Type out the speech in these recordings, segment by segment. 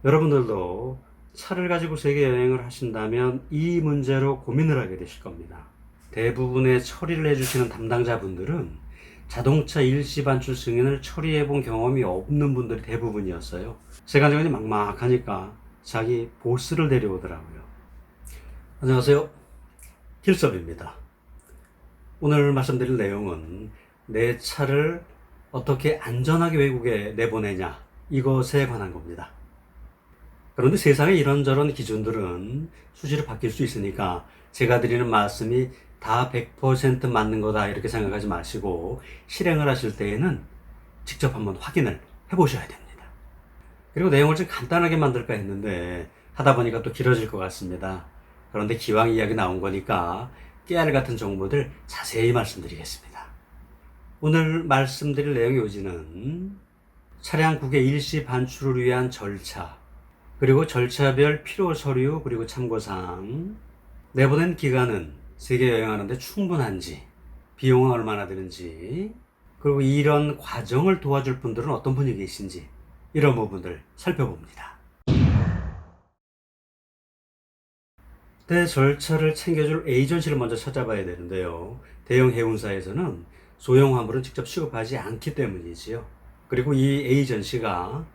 여러분들도 차를 가지고 세계 여행을 하신다면 이 문제로 고민을 하게 되실 겁니다. 대부분의 처리를 해주시는 담당자분들은 자동차 일시 반출 승인을 처리해 본 경험이 없는 분들이 대부분이었어요. 세관장관이 막막하니까 자기 보스를 데려오더라고요. 안녕하세요. 길섭입니다. 오늘 말씀드릴 내용은 내 차를 어떻게 안전하게 외국에 내보내냐, 이것에 관한 겁니다. 그런데 세상의 이런저런 기준들은 수시로 바뀔 수 있으니까 제가 드리는 말씀이 다 100% 맞는 거다 이렇게 생각하지 마시고 실행을 하실 때에는 직접 한번 확인을 해보셔야 됩니다. 그리고 내용을 좀 간단하게 만들까 했는데 하다 보니까 또 길어질 것 같습니다. 그런데 기왕 이야기 나온 거니까 깨알 같은 정보들 자세히 말씀드리겠습니다. 오늘 말씀드릴 내용의 요지는 차량 국외 일시 반출을 위한 절차, 그리고 절차별 필요 서류, 그리고 참고사항, 내보낸 기간은 세계 여행하는데 충분한지, 비용은 얼마나 드는지, 그리고 이런 과정을 도와줄 분들은 어떤 분이 계신지, 이런 부분들 살펴봅니다. 내 절차를 챙겨줄 에이전시를 먼저 찾아봐야 되는데요. 대형 해운사에서는 소형 화물은 직접 취급하지 않기 때문이지요. 그리고 이 에이전시가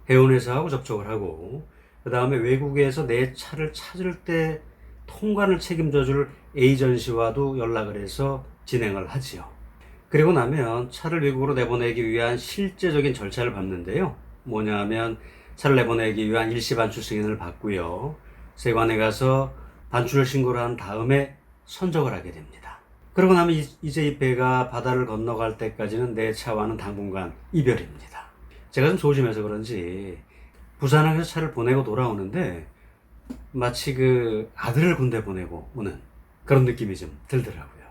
해운회사하고 접촉을 하고 그 다음에 외국에서 내 차를 찾을 때 통관을 책임져 줄 에이전시와도 연락을 해서 진행을 하지요. 그리고 나면 차를 외국으로 내보내기 위한 실제적인 절차를 밟는데요. 뭐냐면 차를 내보내기 위한 일시 반출 승인을 받고요. 세관에 가서 반출을 신고를 한 다음에 선적을 하게 됩니다. 그러고 나면 이제 이 배가 바다를 건너갈 때까지는 내 차와는 당분간 이별입니다. 제가 좀 조심해서 그런지 부산항에서 차를 보내고 돌아오는데 마치 그 아들을 군대 보내고 오는 그런 느낌이 좀 들더라고요.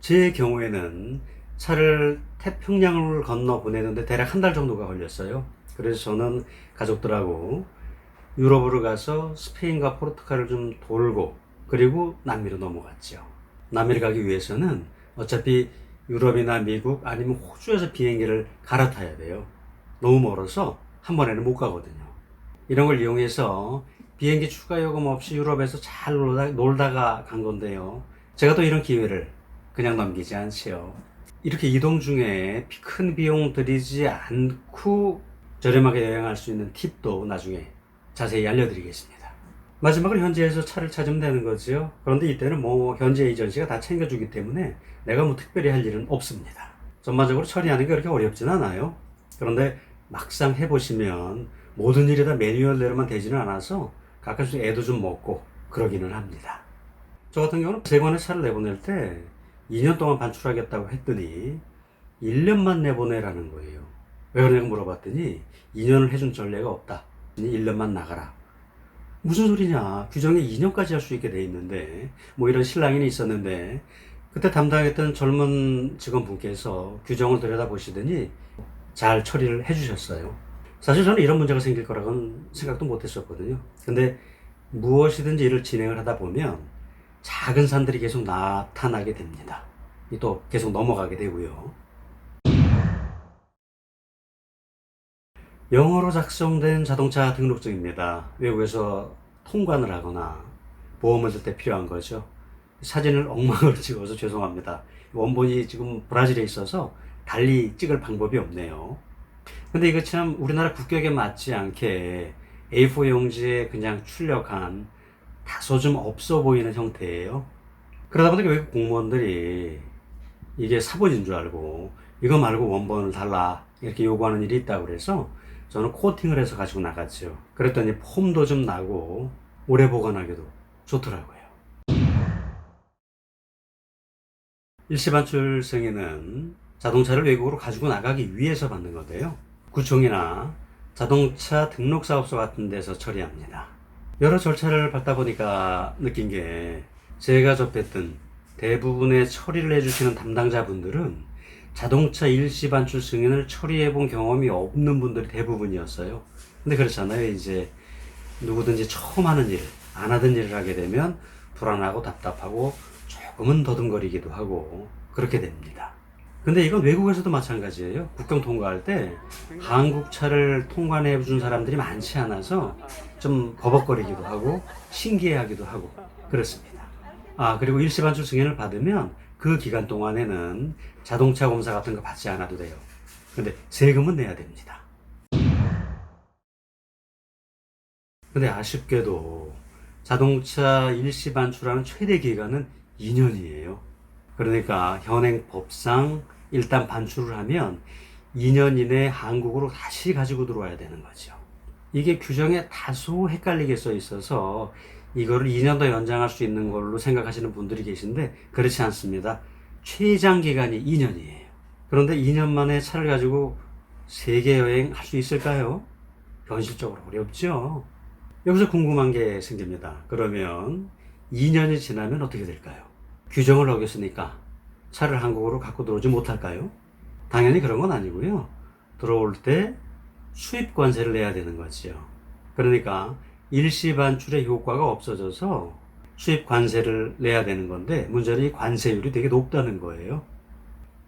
제 경우에는 차를 태평양을 건너 보내는데 대략 한 달 정도가 걸렸어요. 그래서 저는 가족들하고 유럽으로 가서 스페인과 포르투갈을 좀 돌고 그리고 남미로 넘어갔죠. 남미를 가기 위해서는 어차피 유럽이나 미국 아니면 호주에서 비행기를 갈아타야 돼요. 너무 멀어서 한 번에는 못 가거든요. 이런 걸 이용해서 비행기 추가 요금 없이 유럽에서 잘 놀다가 간 건데요. 제가 또 이런 기회를 그냥 넘기지 않지요. 이렇게 이동 중에 큰 비용 들이지 않고 저렴하게 여행할 수 있는 팁도 나중에 자세히 알려드리겠습니다. 마지막으로 현지에서 차를 찾으면 되는 거죠. 그런데 이때는 뭐 현지 에이전시가 다 챙겨주기 때문에 내가 뭐 특별히 할 일은 없습니다. 전반적으로 처리하는 게 그렇게 어렵진 않아요. 그런데 막상 해보시면 모든 일이 다 매뉴얼대로만 되지는 않아서 가끔씩 애도 좀 먹고 그러기는 합니다. 저 같은 경우는 세관에 차를 내보낼 때 2년 동안 반출하겠다고 했더니 1년만 내보내라는 거예요. 왜 그러냐고 물어봤더니 2년을 해준 전례가 없다. 1년만 나가라. 무슨 소리냐. 규정에 2년까지 할 수 있게 돼 있는데 뭐 이런 실랑이는 있었는데 그때 담당했던 젊은 직원분께서 규정을 들여다보시더니 잘 처리를 해주셨어요. 사실 저는 이런 문제가 생길 거라고는 생각도 못 했었거든요. 근데 무엇이든지 일을 진행을 하다 보면 작은 산들이 계속 나타나게 됩니다. 또 계속 넘어가게 되고요. 영어로 작성된 자동차 등록증입니다. 외국에서 통관을 하거나 보험을 들 때 필요한 거죠. 사진을 엉망으로 찍어서 죄송합니다. 원본이 지금 브라질에 있어서 달리 찍을 방법이 없네요. 근데 이거 참 우리나라 국격에 맞지 않게 A4 용지에 그냥 출력한 다소 좀 없어 보이는 형태예요. 그러다 보니까 외국 공무원들이 이게 사본인 줄 알고 이거 말고 원본을 달라 이렇게 요구하는 일이 있다고 그래서 저는 코팅을 해서 가지고 나갔죠. 그랬더니 폼도 좀 나고 오래 보관하기도 좋더라고요. 일시반출 승인은 자동차를 외국으로 가지고 나가기 위해서 받는 건데요. 구청이나 자동차 등록사업소 같은 데서 처리합니다. 여러 절차를 밟다 보니까 느낀 게 제가 접했던 대부분의 처리를 해주시는 담당자분들은 자동차 일시 반출 승인을 처리해 본 경험이 없는 분들이 대부분이었어요. 근데 그렇잖아요. 이제 누구든지 처음 하는 일, 안 하던 일을 하게 되면 불안하고 답답하고 조금은 더듬거리기도 하고 그렇게 됩니다. 근데 이건 외국에서도 마찬가지예요. 국경 통과할 때 한국 차를 통관해 준 사람들이 많지 않아서 좀 버벅거리기도 하고 신기해하기도 하고 그렇습니다. 그리고 일시반출 승인을 받으면 그 기간 동안에는 자동차 검사 같은 거 받지 않아도 돼요. 근데 세금은 내야 됩니다. 근데 아쉽게도 자동차 일시반출하는 최대 기간은 2년이에요. 그러니까 현행 법상 일단 반출을 하면 2년 이내에 한국으로 다시 가지고 들어와야 되는 거죠. 이게 규정에 다소 헷갈리게 써 있어서 이거를 2년 더 연장할 수 있는 걸로 생각하시는 분들이 계신데 그렇지 않습니다. 최장 기간이 2년이에요. 그런데 2년 만에 차를 가지고 세계 여행 할 수 있을까요? 현실적으로 어렵죠. 여기서 궁금한 게 생깁니다. 그러면 2년이 지나면 어떻게 될까요? 규정을 어겼으니까 차를 한국으로 갖고 들어오지 못할까요? 당연히 그런 건 아니고요. 들어올 때 수입 관세를 내야 되는 거지요. 그러니까 일시 반출의 효과가 없어져서 수입 관세를 내야 되는 건데 문제는 이 관세율이 되게 높다는 거예요.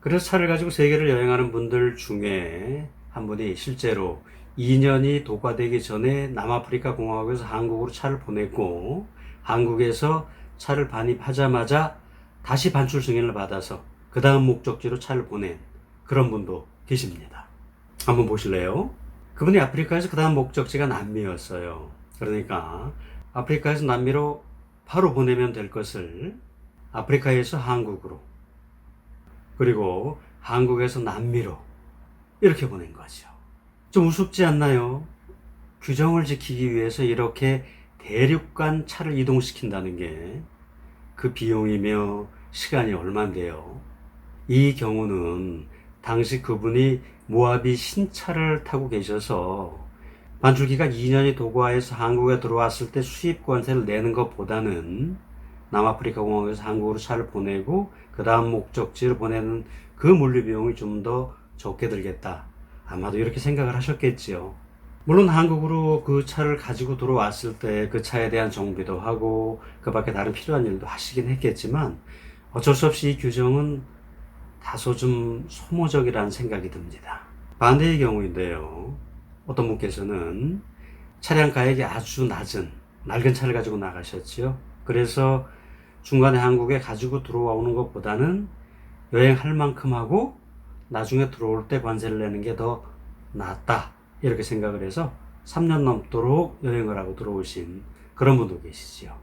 그래서 차를 가지고 세계를 여행하는 분들 중에 한 분이 실제로 2년이 도과되기 전에 남아프리카 공화국에서 한국으로 차를 보냈고 한국에서 차를 반입하자마자 다시 반출 승인을 받아서 그 다음 목적지로 차를 보낸 그런 분도 계십니다. 한번 보실래요? 그분이 아프리카에서 그 다음 목적지가 남미였어요. 그러니까 아프리카에서 남미로 바로 보내면 될 것을 아프리카에서 한국으로 그리고 한국에서 남미로 이렇게 보낸 거죠. 좀 우습지 않나요? 규정을 지키기 위해서 이렇게 대륙간 차를 이동시킨다는 게 그 비용이며 시간이 얼만데요. 이 경우는 당시 그분이 모하비 신차를 타고 계셔서 반출기간 2년이 도과해서 한국에 들어왔을 때 수입 관세를 내는 것보다는 남아프리카 공항에서 한국으로 차를 보내고 그 다음 목적지를 보내는 그 물류 비용이 좀 더 적게 들겠다. 아마도 이렇게 생각을 하셨겠지요. 물론 한국으로 그 차를 가지고 들어왔을 때 그 차에 대한 정비도 하고 그 밖에 다른 필요한 일도 하시긴 했겠지만 어쩔 수 없이 이 규정은 다소 좀 소모적이라는 생각이 듭니다. 반대의 경우인데요. 어떤 분께서는 차량 가액이 아주 낡은 차를 가지고 나가셨지요. 그래서 중간에 한국에 가지고 들어오는 것보다는 여행할 만큼 하고 나중에 들어올 때 관세를 내는 게 더 낫다. 이렇게 생각을 해서 3년 넘도록 여행을 하고 들어오신 그런 분도 계시죠.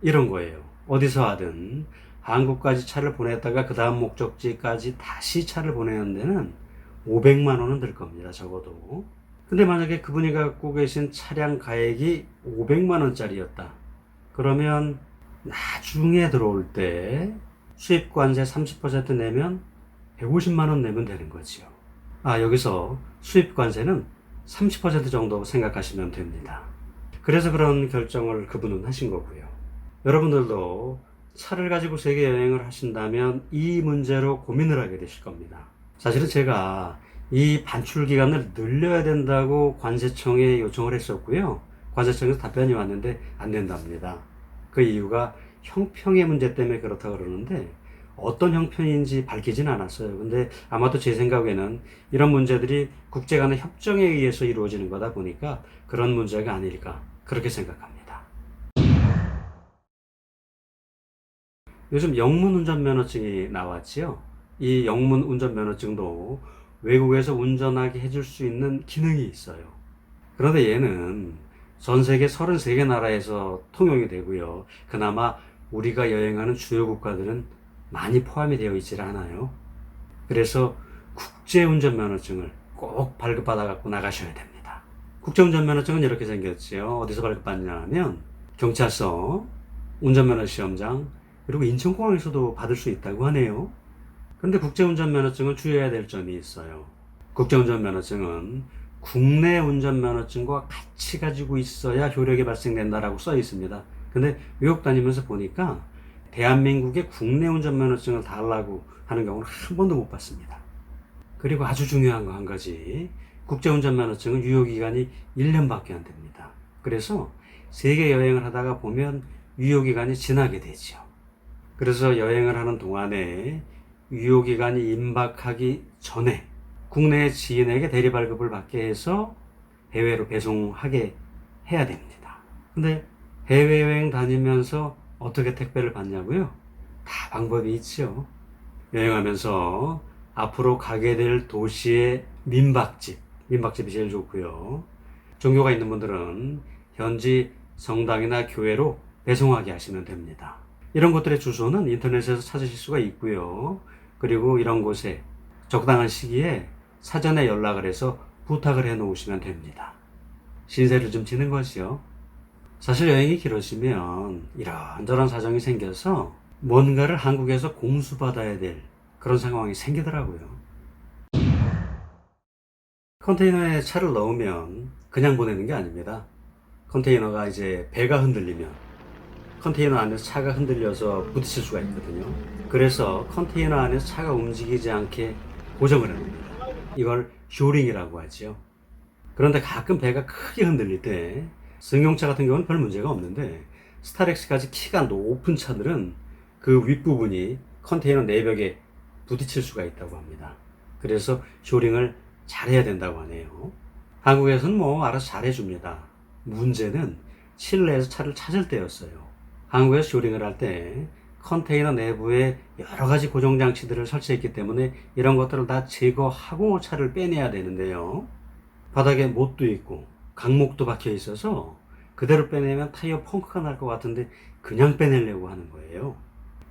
이런 거예요. 어디서 하든 한국까지 차를 보냈다가 그 다음 목적지까지 다시 차를 보내는 데는 500만 원은 들 겁니다. 적어도. 근데 만약에 그분이 갖고 계신 차량 가액이 500만 원짜리였다. 그러면 나중에 들어올 때 수입관세 30% 내면 150만 원 내면 되는 거지요. 여기서 수입관세는 30% 정도 생각하시면 됩니다. 그래서 그런 결정을 그분은 하신 거고요. 여러분들도 차를 가지고 세계 여행을 하신다면 이 문제로 고민을 하게 되실 겁니다. 사실은 제가 이 반출 기간을 늘려야 된다고 관세청에 요청을 했었고요. 관세청에서 답변이 왔는데 안 된답니다. 그 이유가 형평의 문제 때문에 그렇다고 그러는데 어떤 형편인지 밝히진 않았어요. 근데 아마도 제 생각에는 이런 문제들이 국제 간의 협정에 의해서 이루어지는 거다 보니까 그런 문제가 아닐까 그렇게 생각합니다. 요즘 영문 운전면허증이 나왔지요. 이 영문 운전면허증도 외국에서 운전하게 해줄 수 있는 기능이 있어요. 그런데 얘는 전 세계 33개 나라에서 통용이 되고요. 그나마 우리가 여행하는 주요 국가들은 많이 포함이 되어 있질 않아요. 그래서 국제운전면허증을 꼭 발급받아 갖고 나가셔야 됩니다. 국제운전면허증은 이렇게 생겼지요. 어디서 발급받냐 하면 경찰서, 운전면허 시험장, 그리고 인천공항에서도 받을 수 있다고 하네요. 그런데 국제운전면허증은 주의해야 될 점이 있어요. 국제운전면허증은 국내 운전면허증과 같이 가지고 있어야 효력이 발생된다라고 써 있습니다. 근데 외국 다니면서 보니까 대한민국의 국내 운전면허증을 달라고 하는 경우는 한 번도 못 봤습니다. 그리고 아주 중요한 거 한 가지. 국제운전면허증은 유효기간이 1년밖에 안 됩니다. 그래서 세계 여행을 하다가 보면 유효기간이 지나게 되죠. 그래서 여행을 하는 동안에 유효기간이 임박하기 전에 국내 지인에게 대리 발급을 받게 해서 해외로 배송하게 해야 됩니다. 근데 해외여행 다니면서 어떻게 택배를 받냐고요? 다 방법이 있죠. 여행하면서 앞으로 가게 될 도시의 민박집이 제일 좋고요. 종교가 있는 분들은 현지 성당이나 교회로 배송하게 하시면 됩니다. 이런 것들의 주소는 인터넷에서 찾으실 수가 있고요. 그리고 이런 곳에 적당한 시기에 사전에 연락을 해서 부탁을 해 놓으시면 됩니다. 신세를 좀 지는 것이요. 사실 여행이 길어지면 이런저런 사정이 생겨서 뭔가를 한국에서 공수받아야 될 그런 상황이 생기더라고요. 컨테이너에 차를 넣으면 그냥 보내는 게 아닙니다. 컨테이너가 이제 배가 흔들리면 컨테이너 안에서 차가 흔들려서 부딪힐 수가 있거든요. 그래서 컨테이너 안에서 차가 움직이지 않게 고정을 해놓습니다. 이걸 쇼링이라고 하죠. 그런데 가끔 배가 크게 흔들릴 때 승용차 같은 경우는 별 문제가 없는데 스타렉스까지 키가 높은 차들은 그 윗부분이 컨테이너 내벽에 부딪힐 수가 있다고 합니다. 그래서 쇼링을 잘해야 된다고 하네요. 한국에서는 뭐 알아서 잘해줍니다. 문제는 실내에서 차를 찾을 때였어요. 한국에서 쇼링을 할 때 컨테이너 내부에 여러 가지 고정 장치들을 설치했기 때문에 이런 것들을 다 제거하고 차를 빼내야 되는데요. 바닥에 못도 있고 강목도 박혀 있어서 그대로 빼내면 타이어 펑크가 날 것 같은데 그냥 빼내려고 하는 거예요.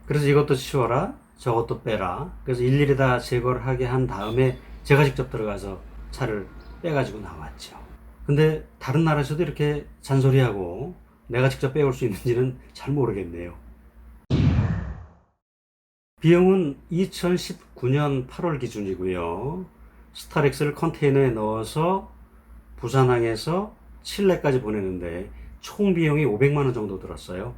그래서 이것도 치워라, 저것도 빼라. 그래서 일일이 다 제거를 하게 한 다음에 제가 직접 들어가서 차를 빼가지고 나왔죠. 근데 다른 나라에서도 이렇게 잔소리하고 내가 직접 빼올 수 있는지는 잘 모르겠네요. 비용은 2019년 8월 기준이고요. 스타렉스를 컨테이너에 넣어서 부산항에서 칠레까지 보내는데 총 비용이 500만 원 정도 들었어요.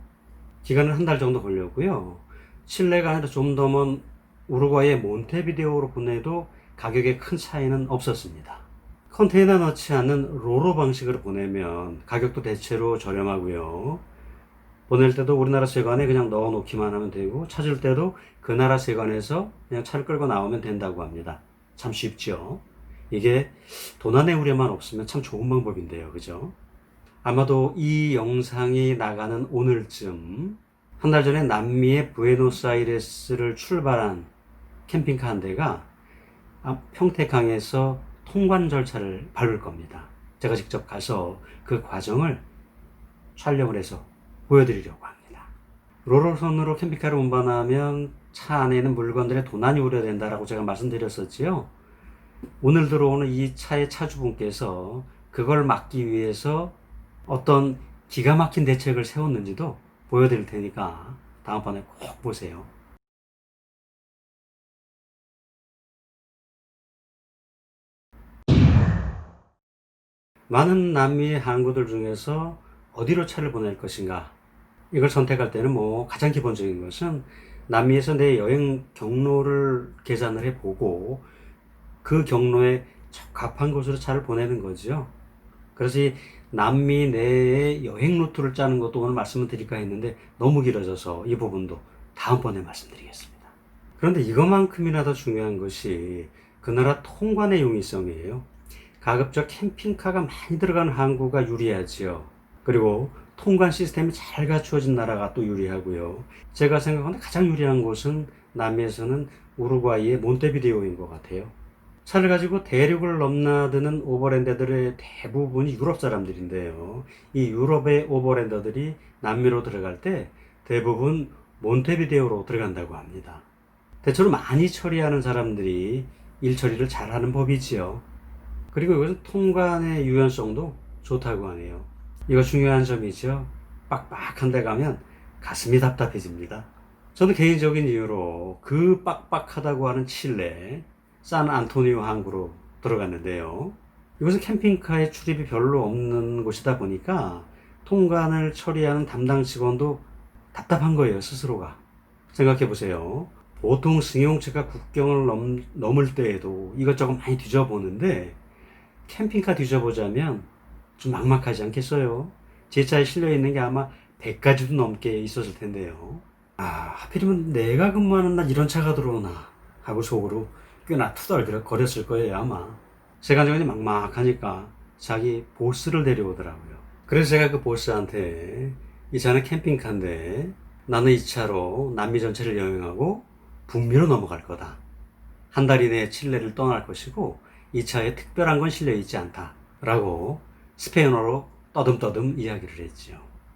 기간은 한 달 정도 걸렸고요. 칠레가 아니라 좀 더 먼 우루과이의 몬테비데오로 보내도 가격에 큰 차이는 없었습니다. 컨테이너 넣지 않는 로로 방식으로 보내면 가격도 대체로 저렴하고요. 보낼 때도 우리나라 세관에 그냥 넣어 놓기만 하면 되고 찾을 때도 그 나라 세관에서 그냥 차를 끌고 나오면 된다고 합니다. 참 쉽죠. 이게 도난의 우려만 없으면 참 좋은 방법인데요. 그죠? 아마도 이 영상이 나가는 오늘쯤 한 달 전에 남미의 부에노스아이레스를 출발한 캠핑카 한 대가 평택항에서 통관 절차를 밟을 겁니다. 제가 직접 가서 그 과정을 촬영을 해서 보여드리려고 합니다. 로로선으로 캠핑카를 운반하면 차 안에 있는 물건들의 도난이 우려된다라고 제가 말씀드렸었지요. 오늘 들어오는 이 차의 차주분께서 그걸 막기 위해서 어떤 기가 막힌 대책을 세웠는지도 보여드릴 테니까 다음번에 꼭 보세요. 많은 남미의 항구들 중에서 어디로 차를 보낼 것인가? 이걸 선택할 때는 뭐 가장 기본적인 것은 남미에서 내 여행 경로를 계산을 해보고 그 경로에 적합한 곳으로 차를 보내는 거죠. 그래서 이 남미 내에 여행 루트를 짜는 것도 오늘 말씀을 드릴까 했는데 너무 길어져서 이 부분도 다음번에 말씀드리겠습니다. 그런데 이것만큼이나 더 중요한 것이 그 나라 통관의 용이성이에요. 가급적 캠핑카가 많이 들어가는 항구가 유리하지요. 그리고 통관 시스템이 잘 갖추어진 나라가 또 유리하고요. 제가 생각하는 가장 유리한 곳은 남미에서는 우루과이의 몬테비데오인 것 같아요. 차를 가지고 대륙을 넘나드는 오버랜더들의 대부분이 유럽 사람들인데요. 이 유럽의 오버랜더들이 남미로 들어갈 때 대부분 몬테비데오로 들어간다고 합니다. 대체로 많이 처리하는 사람들이 일 처리를 잘하는 법이지요. 그리고 이것은 통관의 유연성도 좋다고 하네요. 이거 중요한 점이죠. 빡빡한 데 가면 가슴이 답답해집니다. 저는 개인적인 이유로 그 빡빡하다고 하는 칠레 산 안토니오 항구로 들어갔는데요. 이곳은 캠핑카에 출입이 별로 없는 곳이다 보니까 통관을 처리하는 담당 직원도 답답한 거예요, 스스로가. 생각해 보세요. 보통 승용차가 국경을 넘을 때에도 이것저것 많이 뒤져보는데 캠핑카 뒤져보자면 좀 막막하지 않겠어요? 제 차에 실려 있는 게 아마 100가지도 넘게 있었을 텐데요. 하필이면 내가 근무하는 날 이런 차가 들어오나. 하고 속으로 꽤나 투덜거렸을 거예요, 아마. 세관장관이 막막하니까 자기 보스를 데려오더라고요. 그래서 제가 그 보스한테 이 차는 캠핑카인데 나는 이 차로 남미 전체를 여행하고 북미로 넘어갈 거다. 한 달 이내에 칠레를 떠날 것이고 이 차에 특별한 건 실려 있지 않다. 라고 스페인어로 떠듬떠듬 이야기를 했죠.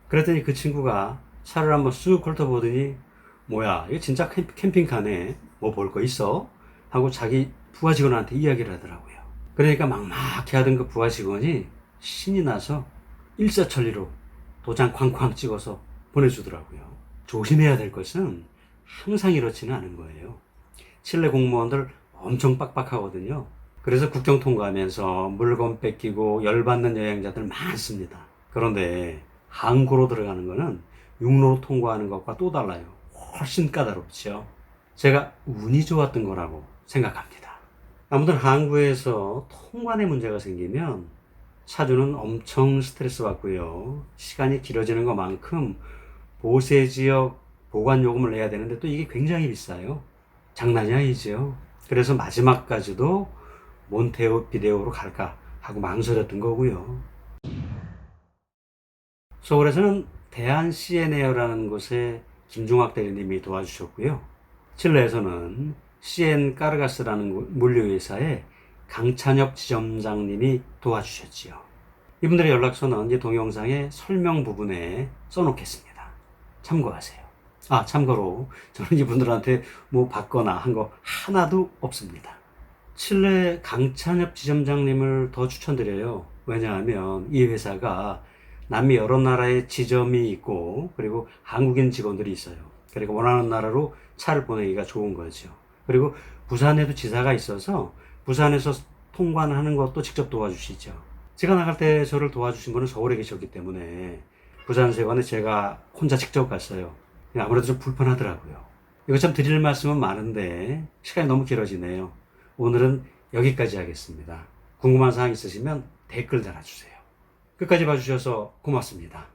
그랬더니 그 친구가 차를 한번 쑥 훑어보더니 뭐야 이거 진짜 캠핑카네. 뭐 볼 거 있어? 하고 자기 부하 직원한테 이야기를 하더라고요. 그러니까 막막해 하던 그 부하 직원이 신이 나서 일사천리로 도장 쾅쾅 찍어서 보내주더라고요. 조심해야 될 것은 항상 이렇지는 않은 거예요. 칠레 공무원들 엄청 빡빡하거든요. 그래서 국경 통과하면서 물건 뺏기고 열받는 여행자들 많습니다. 그런데 항구로 들어가는 거는 육로로 통과하는 것과 또 달라요. 훨씬 까다롭죠. 제가 운이 좋았던 거라고 생각합니다. 아무튼 항구에서 통관에 문제가 생기면 차주는 엄청 스트레스 받고요. 시간이 길어지는 것만큼 보세 지역 보관 요금을 내야 되는데 또 이게 굉장히 비싸요. 장난이 아니죠. 그래서 마지막까지도 몬테오 비데오로 갈까 하고 망설였던 거고요. 서울에서는 대한 CN에어라는 곳에 김중학 대리님이 도와주셨고요. 칠레에서는 CN 까르가스라는 물류회사에 강찬엽 지점장님이 도와주셨지요. 이분들의 연락처는 이 동영상의 설명 부분에 써놓겠습니다. 참고하세요. 참고로 저는 이분들한테 뭐 받거나 한 거 하나도 없습니다. 칠레 강찬엽 지점장님을 더 추천드려요. 왜냐하면 이 회사가 남미 여러 나라에 지점이 있고 그리고 한국인 직원들이 있어요. 그리고 원하는 나라로 차를 보내기가 좋은 거죠. 그리고 부산에도 지사가 있어서 부산에서 통관하는 것도 직접 도와주시죠. 제가 나갈 때 저를 도와주신 분은 서울에 계셨기 때문에 부산 세관에 제가 혼자 직접 갔어요. 아무래도 좀 불편하더라고요. 이거 참 드릴 말씀은 많은데 시간이 너무 길어지네요. 오늘은 여기까지 하겠습니다. 궁금한 사항 있으시면 댓글 달아주세요. 끝까지 봐주셔서 고맙습니다.